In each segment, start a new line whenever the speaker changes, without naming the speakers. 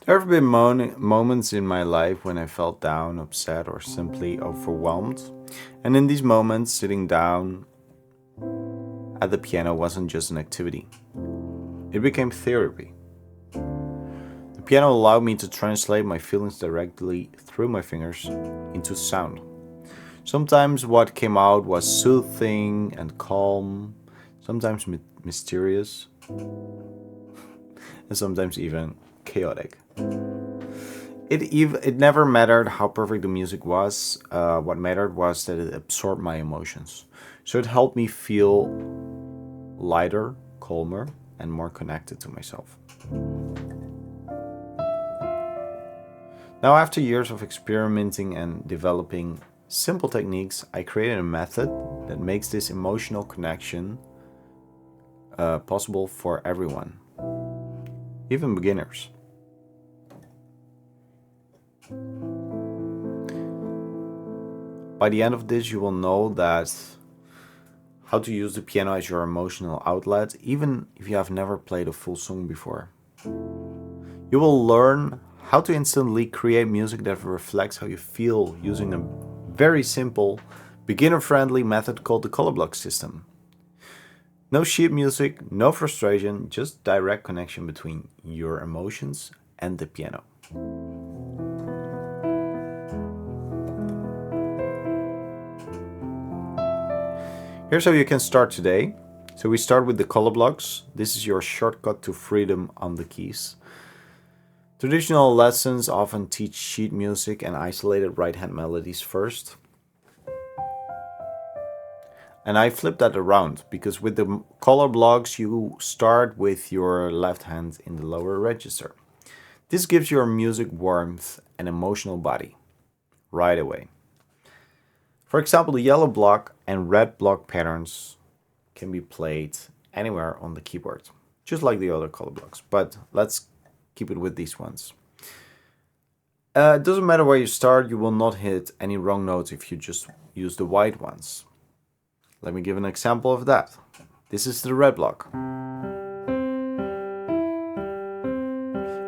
There have been moments in my life when I felt down, upset, or simply overwhelmed. And in these moments, sitting down at the piano wasn't just an activity, it became therapy. The piano allowed me to translate my feelings directly through my fingers into sound. Sometimes what came out was soothing and calm, sometimes mysterious, and sometimes even chaotic. It never mattered how perfect the music was. What mattered was that it absorbed my emotions. So it helped me feel lighter, calmer, and more connected to myself. Now, after years of experimenting and developing simple techniques, I created a method that makes this emotional connection possible for everyone, even beginners. By the end of this, you will know that how to use the piano as your emotional outlet, even if you have never played a full song before. You will learn how to instantly create music that reflects how you feel using a very simple, beginner-friendly method called the color block system. No sheet music, no frustration, just direct connection between your emotions and the piano. Here's how you can start today. So we start with the color blocks. This is your shortcut to freedom on the keys. Traditional lessons often teach sheet music and isolated right-hand melodies first. And I flip that around because with the color blocks you start with your left hand in the lower register. This gives your music warmth and emotional body right away. For example, the yellow block and red block patterns can be played anywhere on the keyboard, just like the other color blocks, but let's keep it with these ones. It doesn't matter where you start, you will not hit any wrong notes if you just use the white ones. Let me give an example of that. This is the red block.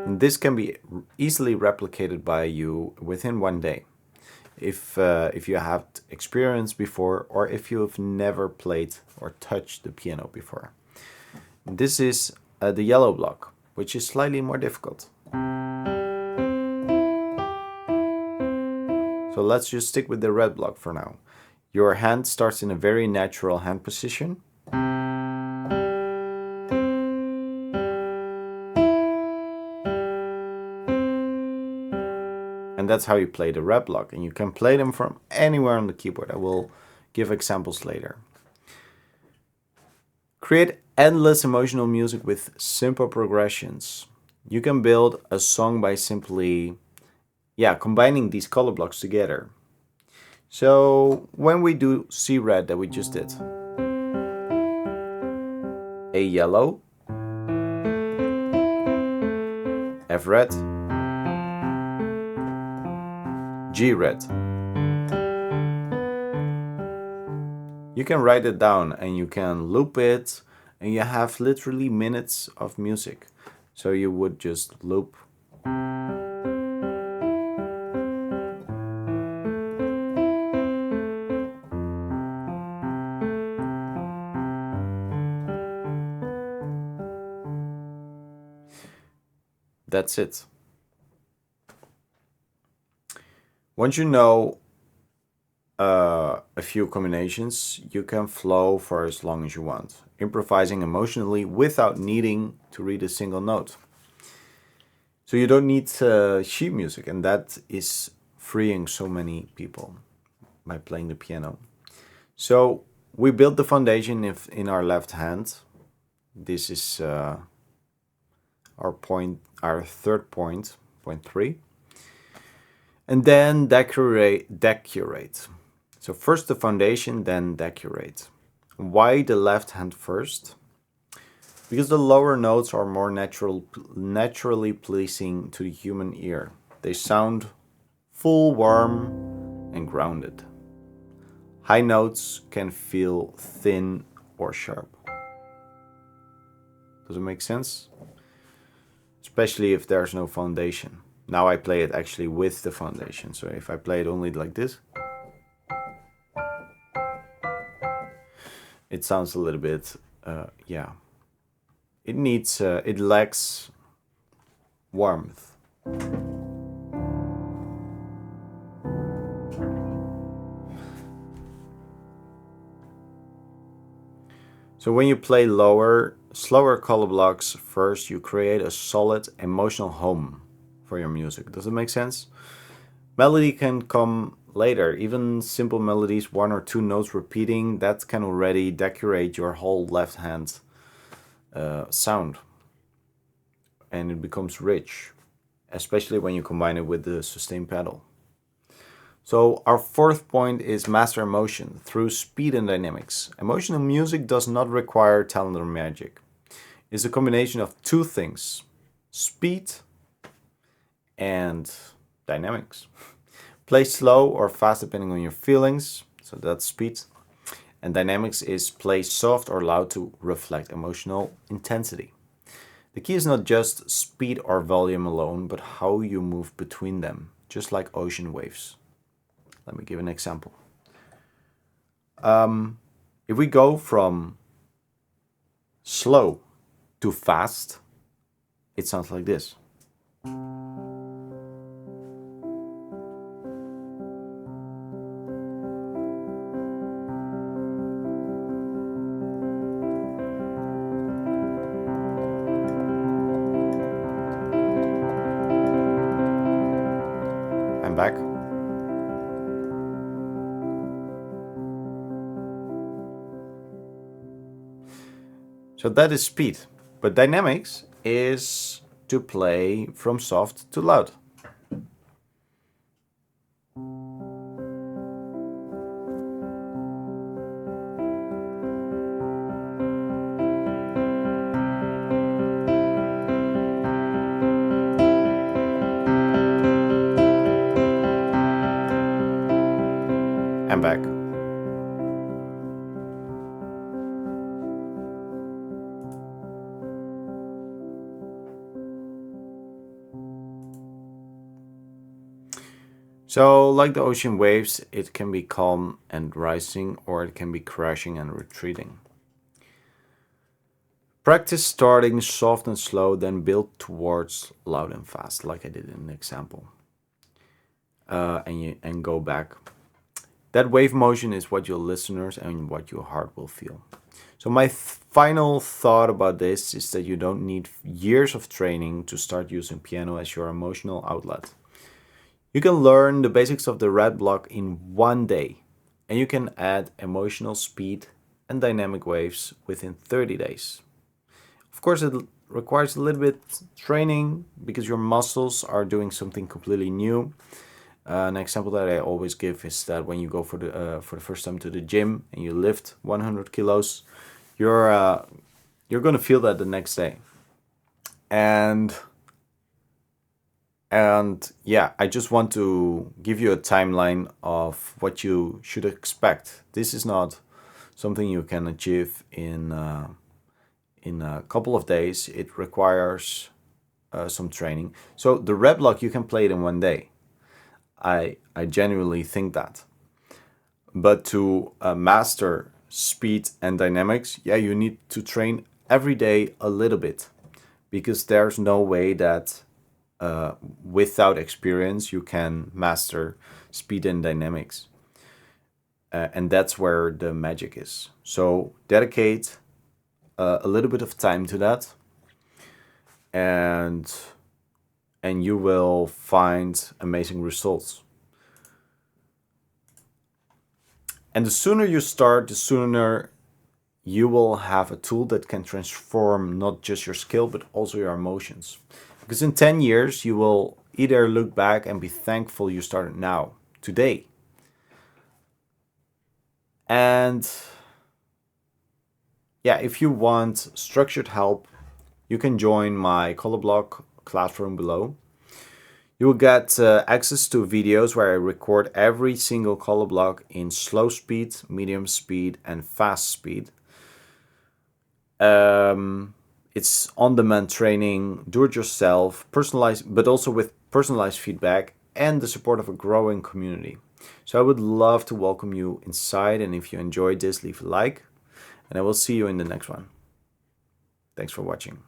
And this can be easily replicated by you within one day. If you have experience before or if you have never played or touched the piano before. This is the yellow block, which is slightly more difficult. So let's just stick with the red block for now. Your hand starts in a very natural hand position. And that's how you play the red block. And you can play them from anywhere on the keyboard. I will give examples later. Create endless emotional music with simple progressions. You can build a song by simply, combining these color blocks together. So when we do C red that we just did, A yellow, F red, G red. You can write it down and you can loop it and you have literally minutes of music. So you would just loop. That's it. Once you know a few combinations, you can flow for as long as you want, improvising emotionally without needing to read a single note. So you don't need sheet music, and that is freeing so many people by playing the piano. So we built the foundation in our left hand. This is our third point, point 3. And then decorate. So first the foundation, then decorate. Why the left hand first? Because the lower notes are more naturally pleasing to the human ear. They sound full, warm, and grounded. High notes can feel thin or sharp. Does it make sense? especially if there's no foundation. Now I play it actually with the foundation. So if I play it only like this, it sounds a little bit, yeah. It lacks warmth. So when you play slower color blocks first, you create a solid emotional home for your music. Does it make sense? Melody can come later. Even simple melodies, 1 or 2 notes repeating, that can already decorate your whole left hand sound. And it becomes rich, especially when you combine it with the sustain pedal. So our fourth point is master emotion through speed and dynamics. Emotional music does not require talent or magic. It's a combination of 2 things, speed and dynamics. Play slow or fast depending on your feelings, so that's speed. And dynamics is play soft or loud to reflect emotional intensity. The key is not just speed or volume alone, but how you move between them, just like ocean waves. Let me give an example. If we go from slow to fast, it sounds like this. I'm back. So that is speed. But dynamics is to play from soft to loud. I'm back. So, like the ocean waves, it can be calm and rising, or it can be crashing and retreating. Practice starting soft and slow, then build towards loud and fast, like I did in the example. And go back. That wave motion is what your listeners and what your heart will feel. So my final thought about this is that you don't need years of training to start using piano as your emotional outlet. You can learn the basics of the red block in 1 day, and you can add emotional speed and dynamic waves within 30 days. Of course, it requires a little bit training because your muscles are doing something completely new. An example that I always give is that when you go for the first time to the gym and you lift 100 kilos, you're gonna feel that the next day. And yeah, I just want to give you a timeline of what you should expect. This is not something you can achieve in a couple of days. It requires some training. So the red block, you can play it in 1 day. I genuinely think that. But to master speed and dynamics, yeah, you need to train every day a little bit, because there's no way that without experience you can master speed and dynamics. And that's where the magic is. So dedicate a little bit of time to that, and you will find amazing results. And the sooner you start, the sooner you will have a tool that can transform not just your skill, but also your emotions. Because in 10 years, you will either look back and be thankful you started now, today. And yeah, if you want structured help, you can join my color block classroom below. You will get access to videos where I record every single color block in slow speed, medium speed, and fast speed. It's on-demand training, do-it-yourself, personalized, but also with personalized feedback and the support of a growing community. So I would love to welcome you inside, and if you enjoyed this, leave a like, and I will see you in the next one. Thanks for watching.